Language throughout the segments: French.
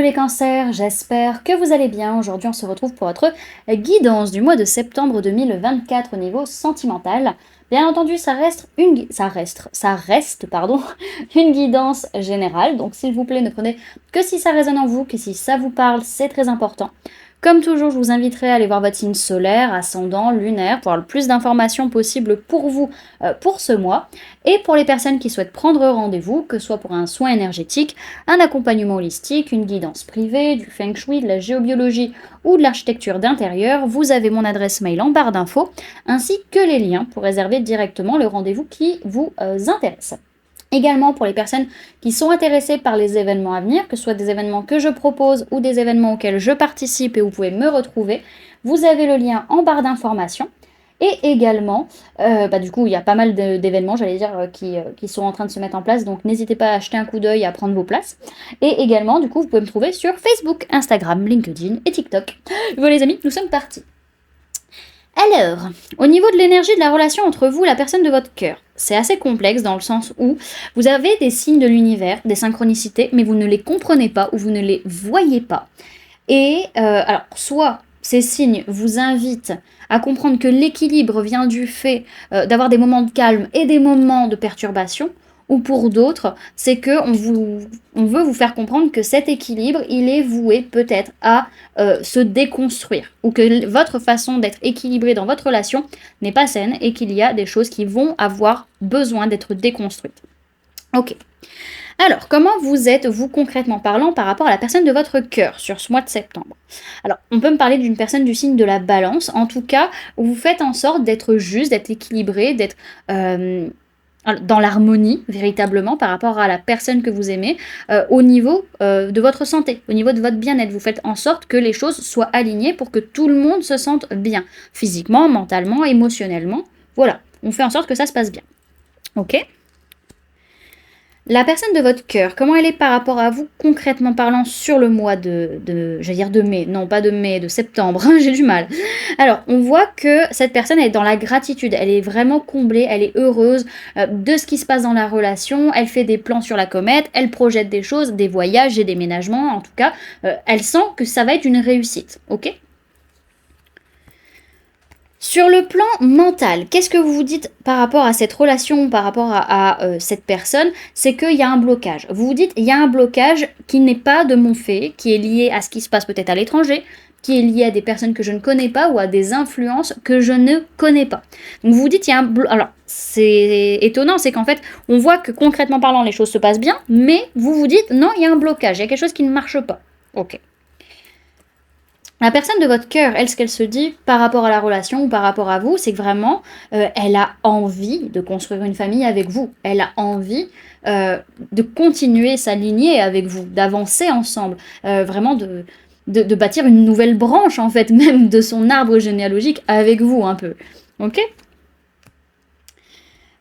les cancers, j'espère que vous allez bien. Aujourd'hui on se retrouve pour votre guidance du mois de septembre 2024 au niveau sentimental. Bien entendu ça reste une guidance générale, donc s'il vous plaît ne prenez que si ça résonne en vous, que si ça vous parle, c'est très important. Comme toujours, je vous inviterai à aller voir votre signe solaire, ascendant, lunaire, pour avoir le plus d'informations possible pour vous pour ce mois. Et pour les personnes qui souhaitent prendre rendez-vous, que ce soit pour un soin énergétique, un accompagnement holistique, une guidance privée, du feng shui, de la géobiologie ou de l'architecture d'intérieur, vous avez mon adresse mail en barre d'infos, ainsi que les liens pour réserver directement le rendez-vous qui vous intéresse. Également pour les personnes qui sont intéressées par les événements à venir, que ce soit des événements que je propose ou des événements auxquels je participe et où vous pouvez me retrouver, vous avez le lien en barre d'informations. Et également, du coup, il y a pas mal d'événements, j'allais dire, qui sont en train de se mettre en place, donc n'hésitez pas à acheter un coup d'œil et à prendre vos places. Et également, du coup, vous pouvez me trouver sur Facebook, Instagram, LinkedIn et TikTok. Voilà les amis, nous sommes partis. Alors, au niveau de l'énergie de la relation entre vous et la personne de votre cœur, c'est assez complexe dans le sens où vous avez des signes de l'univers, des synchronicités, mais vous ne les comprenez pas ou vous ne les voyez pas. Et alors, soit ces signes vous invitent à comprendre que l'équilibre vient du fait d'avoir des moments de calme et des moments de perturbation, ou pour d'autres, c'est que on veut vous faire comprendre que cet équilibre, il est voué peut-être à se déconstruire, ou que votre façon d'être équilibré dans votre relation n'est pas saine et qu'il y a des choses qui vont avoir besoin d'être déconstruites. Ok. Alors, comment vous êtes, vous, concrètement parlant, par rapport à la personne de votre cœur sur ce mois de septembre? Alors, on peut me parler d'une personne du signe de la balance, en tout cas, où vous faites en sorte d'être juste, d'être équilibré, d'être dans l'harmonie, véritablement, par rapport à la personne que vous aimez, au niveau de votre santé, au niveau de votre bien-être. Vous faites en sorte que les choses soient alignées pour que tout le monde se sente bien, physiquement, mentalement, émotionnellement. Voilà, on fait en sorte que ça se passe bien. Ok ? La personne de votre cœur, comment elle est par rapport à vous, concrètement parlant, sur le mois j'allais dire de mai, non pas de mai, de septembre, j'ai du mal. Alors, on voit que cette personne elle est dans la gratitude, elle est vraiment comblée, elle est heureuse de ce qui se passe dans la relation, elle fait des plans sur la comète, elle projette des choses, des voyages, des déménagements, en tout cas, elle sent que ça va être une réussite, ok ? Sur le plan mental, qu'est-ce que vous vous dites par rapport à cette relation, par rapport à cette personne? C'est qu'il y a un blocage. Vous vous dites, il y a un blocage qui n'est pas de mon fait, qui est lié à ce qui se passe peut-être à l'étranger, qui est lié à des personnes que je ne connais pas ou à des influences que je ne connais pas. Donc vous vous dites, il y a un blocage. Alors, c'est étonnant, c'est qu'en fait, on voit que concrètement parlant, les choses se passent bien, mais vous vous dites, non, il y a un blocage, il y a quelque chose qui ne marche pas. Ok. La personne de votre cœur, elle, ce qu'elle se dit par rapport à la relation ou par rapport à vous, c'est que vraiment, elle a envie de construire une famille avec vous. Elle a envie de continuer sa lignée avec vous, d'avancer ensemble, vraiment de bâtir une nouvelle branche, en fait, même de son arbre généalogique avec vous, un peu. Ok ?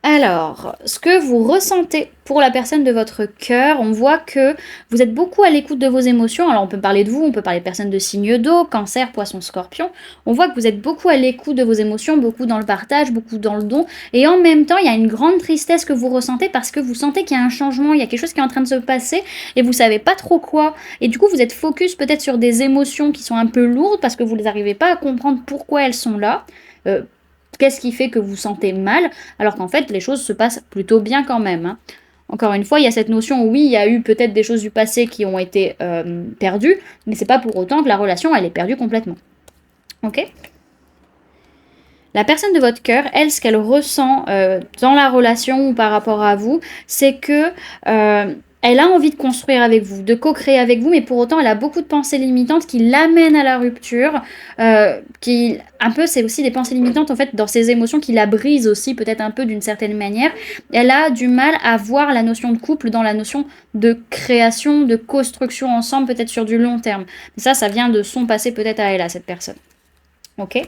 Alors, ce que vous ressentez pour la personne de votre cœur, on voit que vous êtes beaucoup à l'écoute de vos émotions. Alors, on peut parler de vous, on peut parler de personnes de signe d'eau, cancer, poisson, scorpion. On voit que vous êtes beaucoup à l'écoute de vos émotions, beaucoup dans le partage, beaucoup dans le don. Et en même temps, il y a une grande tristesse que vous ressentez parce que vous sentez qu'il y a un changement, il y a quelque chose qui est en train de se passer et vous savez pas trop quoi. Et du coup, vous êtes focus peut-être sur des émotions qui sont un peu lourdes parce que vous n'arrivez pas à comprendre pourquoi elles sont là. Qu'est-ce qui fait que vous sentez mal, alors qu'en fait, les choses se passent plutôt bien quand même, hein. Encore une fois, il y a cette notion où oui, il y a eu peut-être des choses du passé qui ont été perdues, mais c'est pas pour autant que la relation, elle est perdue complètement. Ok ? La personne de votre cœur, elle, ce qu'elle ressent dans la relation ou par rapport à vous, c'est que elle a envie de construire avec vous, de co-créer avec vous, mais pour autant, elle a beaucoup de pensées limitantes qui l'amènent à la rupture, c'est aussi des pensées limitantes, en fait, dans ses émotions qui la brisent aussi, peut-être un peu d'une certaine manière. Elle a du mal à voir la notion de couple dans la notion de création, de construction ensemble, peut-être sur du long terme. Mais ça vient de son passé peut-être à elle, à cette personne. Ok ?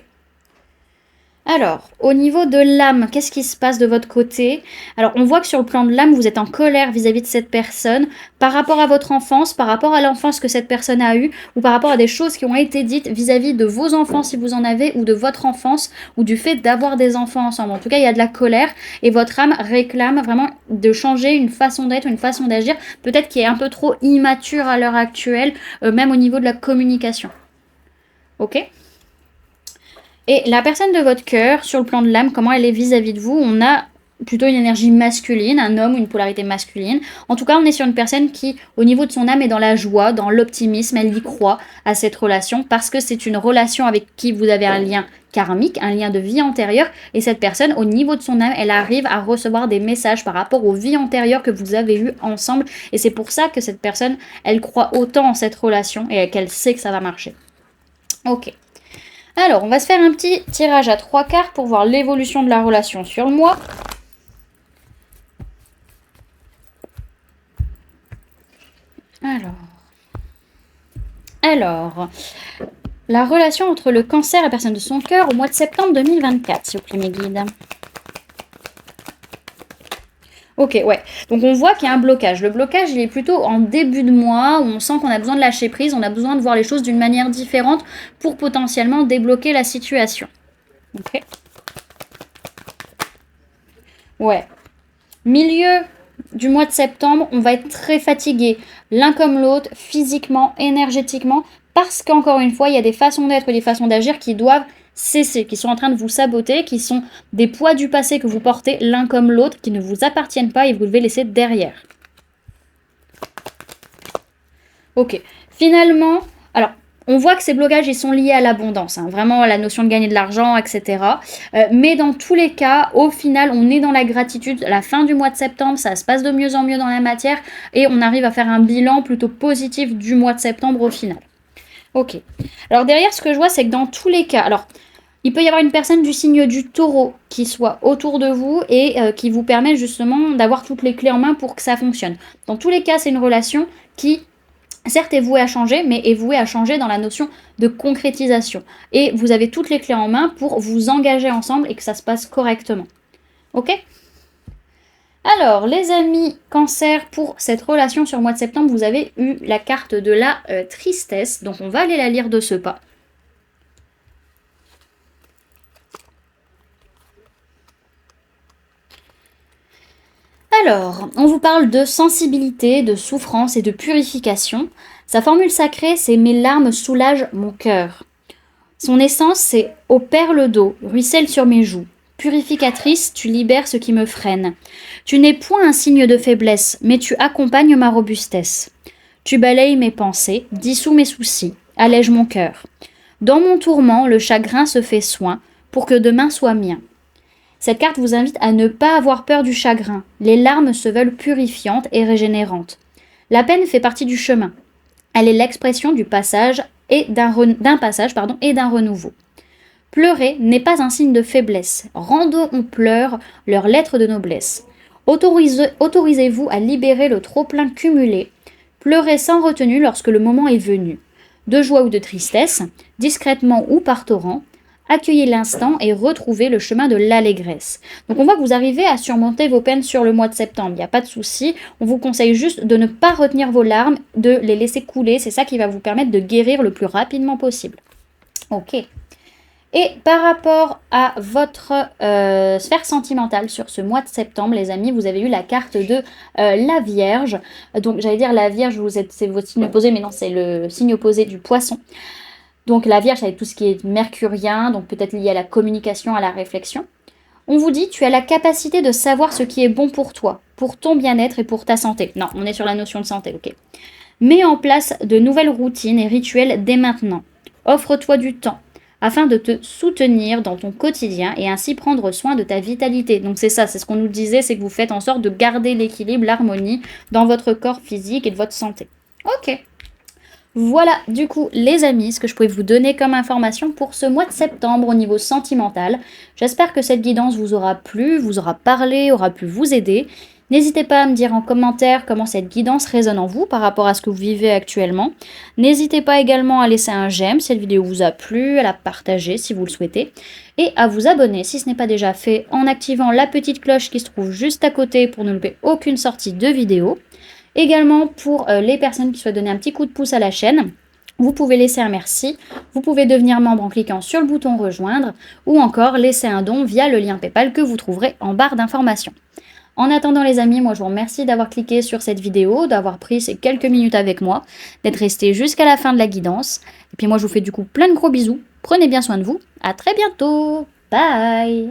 Alors, au niveau de l'âme, qu'est-ce qui se passe de votre côté? Alors, on voit que sur le plan de l'âme, vous êtes en colère vis-à-vis de cette personne par rapport à votre enfance, par rapport à l'enfance que cette personne a eue, ou par rapport à des choses qui ont été dites vis-à-vis de vos enfants si vous en avez, ou de votre enfance, ou du fait d'avoir des enfants ensemble. En tout cas, il y a de la colère et votre âme réclame vraiment de changer une façon d'être, une façon d'agir, peut-être qui est un peu trop immature à l'heure actuelle, même au niveau de la communication. Ok? Et la personne de votre cœur, sur le plan de l'âme, comment elle est vis-à-vis de vous, on a plutôt une énergie masculine, un homme ou une polarité masculine. En tout cas, on est sur une personne qui, au niveau de son âme, est dans la joie, dans l'optimisme, elle y croit à cette relation parce que c'est une relation avec qui vous avez un lien karmique, un lien de vie antérieure, et cette personne, au niveau de son âme, elle arrive à recevoir des messages par rapport aux vies antérieures que vous avez eues ensemble, et c'est pour ça que cette personne, elle croit autant en cette relation et qu'elle sait que ça va marcher. Ok. Alors, on va se faire un petit tirage à 3 cartes pour voir l'évolution de la relation sur le mois. Alors, la relation entre le cancer et la personne de son cœur au mois de septembre 2024, s'il vous plaît, mes guides. Ok, ouais. Donc on voit qu'il y a un blocage. Le blocage, il est plutôt en début de mois où on sent qu'on a besoin de lâcher prise, on a besoin de voir les choses d'une manière différente pour potentiellement débloquer la situation. Ok. Ouais. Milieu du mois de septembre, on va être très fatigué, l'un comme l'autre, physiquement, énergétiquement, parce qu'encore une fois, il y a des façons d'être et des façons d'agir qui doivent cesser, qui sont en train de vous saboter, qui sont des poids du passé que vous portez l'un comme l'autre, qui ne vous appartiennent pas et vous devez laisser derrière. Ok, finalement, alors, on voit que ces blocages, ils sont liés à l'abondance, hein, vraiment à la notion de gagner de l'argent, etc. Mais dans tous les cas, au final, on est dans la gratitude. À la fin du mois de septembre, ça se passe de mieux en mieux dans la matière et on arrive à faire un bilan plutôt positif du mois de septembre au final. Ok. Alors derrière, ce que je vois, c'est que dans tous les cas, alors, il peut y avoir une personne du signe du taureau qui soit autour de vous et qui vous permet justement d'avoir toutes les clés en main pour que ça fonctionne. Dans tous les cas, c'est une relation qui certes est voué à changer, mais est voué à changer dans la notion de concrétisation. Et vous avez toutes les clés en main pour vous engager ensemble et que ça se passe correctement. Ok ? Alors, les amis cancer, pour cette relation sur le mois de septembre, vous avez eu la carte de la tristesse. Donc, on va aller la lire de ce pas. Alors, on vous parle de sensibilité, de souffrance et de purification. Sa formule sacrée, c'est « Mes larmes soulagent mon cœur ». Son essence, c'est « Aux perles d'eau, ruisselle sur mes joues. Purificatrice, tu libères ce qui me freine. Tu n'es point un signe de faiblesse, mais tu accompagnes ma robustesse. Tu balayes mes pensées, dissous mes soucis, allège mon cœur. Dans mon tourment, le chagrin se fait soin pour que demain soit mien. » Cette carte vous invite à ne pas avoir peur du chagrin. Les larmes se veulent purifiantes et régénérantes. La peine fait partie du chemin. Elle est l'expression du passage et d'un renouveau. Pleurer n'est pas un signe de faiblesse. Rendons aux pleurs leur lettre de noblesse. Autorisez-vous à libérer le trop-plein cumulé. Pleurez sans retenue lorsque le moment est venu. De joie ou de tristesse, discrètement ou par torrent, accueillez l'instant et retrouvez le chemin de l'allégresse. Donc on voit que vous arrivez à surmonter vos peines sur le mois de septembre, il n'y a pas de souci. On vous conseille juste de ne pas retenir vos larmes, de les laisser couler, c'est ça qui va vous permettre de guérir le plus rapidement possible. Ok. Et par rapport à votre sphère sentimentale sur ce mois de septembre, les amis, vous avez eu la carte de la Vierge. Donc j'allais dire la Vierge, c'est votre signe opposé, mais non, c'est le signe opposé du Poisson. Donc la Vierge, avec tout ce qui est mercurien, donc peut-être lié à la communication, à la réflexion. On vous dit, tu as la capacité de savoir ce qui est bon pour toi, pour ton bien-être et pour ta santé. Non, on est sur la notion de santé, ok. Mets en place de nouvelles routines et rituels dès maintenant. Offre-toi du temps afin de te soutenir dans ton quotidien et ainsi prendre soin de ta vitalité. Donc c'est ça, c'est ce qu'on nous disait, c'est que vous faites en sorte de garder l'équilibre, l'harmonie dans votre corps physique et de votre santé. Ok. Voilà, du coup, les amis, ce que je pouvais vous donner comme information pour ce mois de septembre au niveau sentimental. J'espère que cette guidance vous aura plu, vous aura parlé, aura pu vous aider. N'hésitez pas à me dire en commentaire comment cette guidance résonne en vous par rapport à ce que vous vivez actuellement. N'hésitez pas également à laisser un j'aime si cette vidéo vous a plu, à la partager si vous le souhaitez, et à vous abonner si ce n'est pas déjà fait en activant la petite cloche qui se trouve juste à côté pour ne louper aucune sortie de vidéo. Également pour les personnes qui souhaitent donner un petit coup de pouce à la chaîne, vous pouvez laisser un merci, vous pouvez devenir membre en cliquant sur le bouton rejoindre ou encore laisser un don via le lien PayPal que vous trouverez en barre d'informations. En attendant les amis, moi je vous remercie d'avoir cliqué sur cette vidéo, d'avoir pris ces quelques minutes avec moi, d'être resté jusqu'à la fin de la guidance. Et puis moi je vous fais du coup plein de gros bisous, prenez bien soin de vous, à très bientôt, bye.